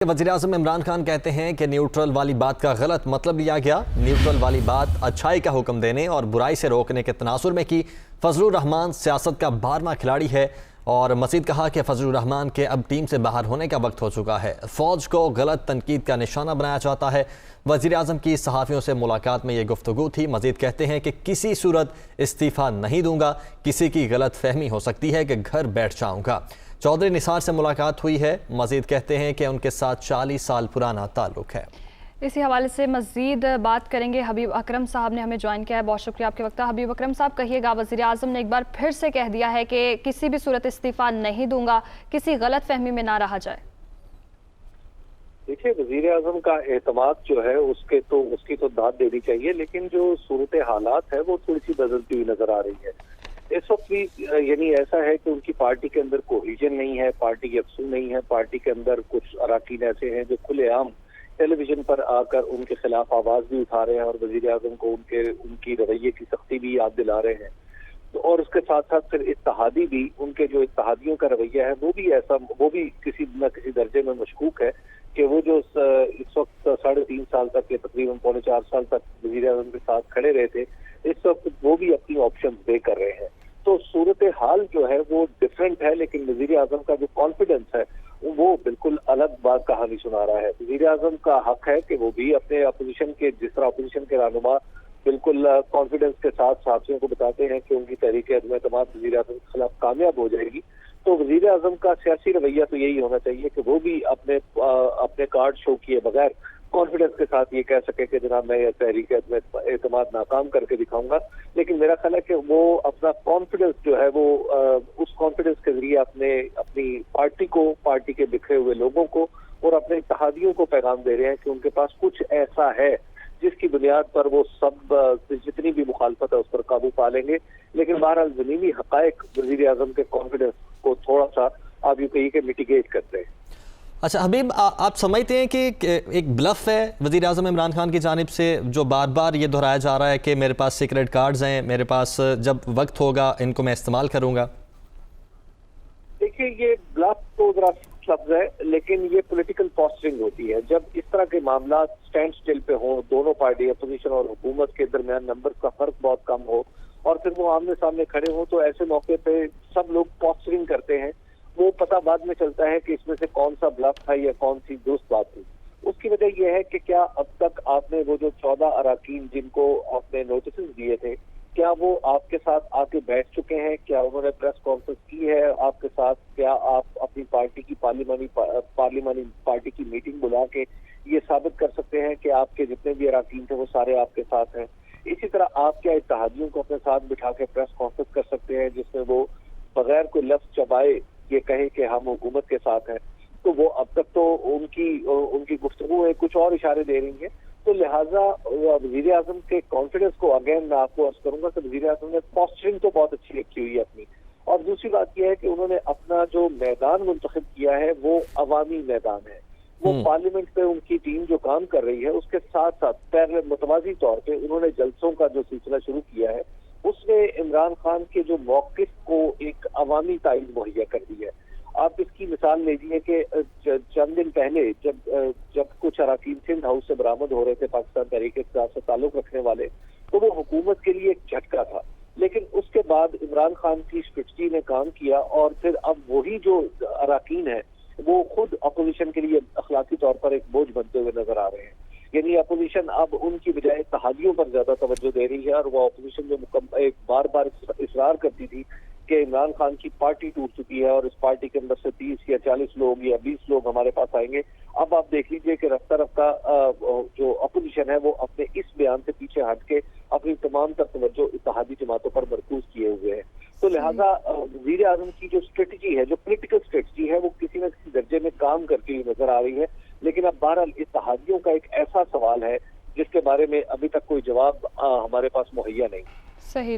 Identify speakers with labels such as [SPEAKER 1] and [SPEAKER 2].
[SPEAKER 1] वज़ीर-ए-आज़म इमरान खान कहते हैं कि न्यूट्रल वाली बात का गलत मतलब लिया गया। न्यूट्रल वाली बात अच्छाई का हुक्म देने और बुराई से रोकने के तनासुर में की। फजलुर रहमान सियासत का 12वां खिलाड़ी है और मज़ीद कहा कि फजलुर रहमान के अब टीम से बाहर होने का वक्त हो चुका है। फ़ौज को गलत तनकीद का निशाना बनाया जाता है। वज़ीर-ए-आज़म की सहाफ़ियों से मुलाकात में ये गुफ्तगू थी। मज़ीद कहते हैं कि किसी सूरत इस्तीफ़ा नहीं दूंगा। किसी की गलत फहमी हो सकती है कि घर बैठ जाऊँगा। चौधरी निसार से मुलाकात हुई है। मजीद कहते हैं कि उनके साथ 40 साल पुराना ताल्लुक है।
[SPEAKER 2] इसी हवाले से मजीद बात करेंगे। हबीब अकरम साहब ने हमें ज्वाइन किया है। बहुत शुक्रिया आपके वक्त। हबीब अकरम साहब, कहिएगा, वज़ीर आज़म ने एक बार फिर से कह दिया है कि किसी भी सूरत इस्तीफ़ा नहीं दूंगा, किसी गलत फहमी में ना रहा जाए।
[SPEAKER 3] देखिए, वज़ीर आज़म का एतमाद जो है उसकी तो दाद देनी चाहिए, लेकिन जो सूरत हालात है वो थोड़ी सी बदलती हुई नजर आ रही है। इस वक्त भी यानी ऐसा है कि उनकी पार्टी के अंदर कोहिजन नहीं है, पार्टी की अफसू नहीं है। पार्टी के अंदर कुछ अराकीन ऐसे हैं जो खुलेआम टेलीविजन पर आकर उनके खिलाफ आवाज भी उठा रहे हैं और वज़ीर आज़म को उनकी रवैये की सख्ती भी याद दिला रहे हैं। तो और उसके साथ साथ फिर इत्तेहादी भी, उनके जो इत्तेहादियों का रवैया है वो भी किसी न किसी दर्जे में मशकूक है कि वो जो इस वक्त 3.5 साल तक या तकरीबन 4.25 साल तक वज़ीर आज़म के साथ खड़े रहे थे, इस वक्त वो भी अपनी ऑप्शन पे कर रहे हैं। तो सूरत हाल जो है वो डिफरेंट है, लेकिन वज़ीर आज़म का जो कॉन्फिडेंस है वो बिल्कुल अलग बात कहानी सुना रहा है। वज़ीर आज़म का हक है कि वो भी अपने अपोजिशन के, जिस तरह अपोजिशन के रहनुमा बिल्कुल कॉन्फिडेंस के साथ साथियों को बताते हैं कि उनकी तहरीक एतमाद वज़ीर आज़म के खिलाफ कामयाब हो जाएगी, तो वज़ीर आज़म का सियासी रवैया तो यही होना चाहिए कि वो भी अपने कार्ड शो किए बगैर कॉन्फिडेंस के साथ ये कह सके कि जनाब मैं तहरीक एतमाद नाकाम करके दिखाऊंगा। लेकिन मेरा ख्याल है कि वो अपना कॉन्फिडेंस जो है वो उस कॉन्फिडेंस के जरिए अपनी पार्टी को, पार्टी के बिखरे हुए लोगों को और अपने इत्तेहादियों को पैगाम दे रहे हैं कि उनके पास कुछ ऐसा है जिसकी बुनियाद पर वो सब जितनी भी मुखालफत है उस पर काबू पा लेंगे। लेकिन बहरहाल ज़मीनी हकायक वज़ीर आज़म के कॉन्फिडेंस को थोड़ा सा आप यूँ कहिए कि मिटिगेट करते हैं।
[SPEAKER 1] अच्छा हबीब, आप समझते हैं कि एक ब्लफ है वज़ीर आज़म इमरान खान की जानिब से, जो बार बार ये दोहराया जा रहा है कि मेरे पास सीक्रेट कार्ड्स हैं, मेरे पास जब वक्त होगा इनको मैं इस्तेमाल करूंगा?
[SPEAKER 3] देखिए, ये ब्लफ तो जरा लफ्ज है, लेकिन ये पॉलिटिकल पोस्टरिंग होती है। जब इस तरह के मामला स्टैंड स्टिल पे हो, दोनों पार्टी अपोजिशन और हुकूमत के दरमियान नंबर का फर्क बहुत कम हो और फिर वो आमने सामने खड़े हो, तो ऐसे मौके पे सब लोग पोस्टरिंग करते हैं। वो पता बाद में चलता है कि इसमें से कौन सा ब्लफ था या कौन सी दुरुस्त बात थी। उसकी वजह यह है कि क्या अब तक आपने वो जो 14 अराकीन जिनको आपने नोटिस दिए थे, क्या वो आपके साथ आके बैठ चुके हैं? क्या उन्होंने प्रेस कॉन्फ्रेंस की है आपके साथ? क्या आप अपनी पार्टी की पार्लिमानी पार्टी की मीटिंग बुला के ये साबित कर सकते हैं कि आपके जितने भी अराकीन थे वो सारे आपके साथ हैं? इसी तरह आप क्या इत्तेहादियों को अपने साथ बिठा के प्रेस कॉन्फ्रेंस कर सकते हैं जिसमें वो बगैर कोई लफ्ज चबाए ये कहे कि हम हुकूमत के साथ हैं? तो वो अब तक तो उनकी गुफ्तगू है कुछ और इशारे दे रही है। तो लिहाजा वज़ीर आज़म के कॉन्फिडेंस को अगेन मैं आपको अर्ज करूंगा कि वज़ीर आज़म ने पोस्टरिंग तो बहुत अच्छी रखी हुई है अपनी। और दूसरी बात यह है कि उन्होंने अपना जो मैदान मुंतखब किया है वो अवामी मैदान है। वो पार्लियामेंट पे उनकी टीम जो काम कर रही है उसके साथ साथ मुतवाज़ी तौर पे उन्होंने जलसों का जो सिलसिला शुरू किया है उसमें इमरान खान के जो मौक़िफ़ को एक अवामी ताईद मुहैया कर दी है। आप इसकी मिसाल लीजिए कि चंद दिन पहले जब कुछ अराकीन सिंध हाउस से बरामद हो रहे थे पाकिस्तान तहरीक-ए-इंसाफ से ताल्लुक रखने वाले, तो वो हुकूमत के लिए एक झटका था। लेकिन उसके बाद इमरान खान की स्ट्रेटजी ने काम किया और फिर अब वही जो अराकीन है वो खुद अपोजिशन के लिए अखलाकी तौर पर एक बोझ बनते हुए नजर आ रहे हैं। यानी अपोजिशन अब उनकी बजाय इत्तेहादियों पर ज्यादा तवज्जो दे रही है और वो अपोजिशन जो एक बार बार इसरार करती थी कि इमरान खान की पार्टी टूट चुकी है और इस पार्टी के अंदर से 30 या 40 लोग या 20 लोग हमारे पास आएंगे। अब आप देख लीजिए कि रफ्ता रफ्ता जो अपोजिशन है वो अपने इस बयान से पीछे हट के अपनी तमाम तर तवज्जो इत्तेहादी जमातों पर मरकूज किए हुए हैं। तो लिहाजा वज़ीर आज़म की जो स्ट्रेटजी है, जो पोलिटिकल स्ट्रेटजी है, वो किसी न किसी दर्जे में काम करती हुई नजर आ रही है। लेकिन अब बहरहाल इत्तेहादियों का एक ऐसा सवाल है जिसके बारे में अभी तक कोई जवाब हमारे पास मुहैया नहीं।
[SPEAKER 2] सही।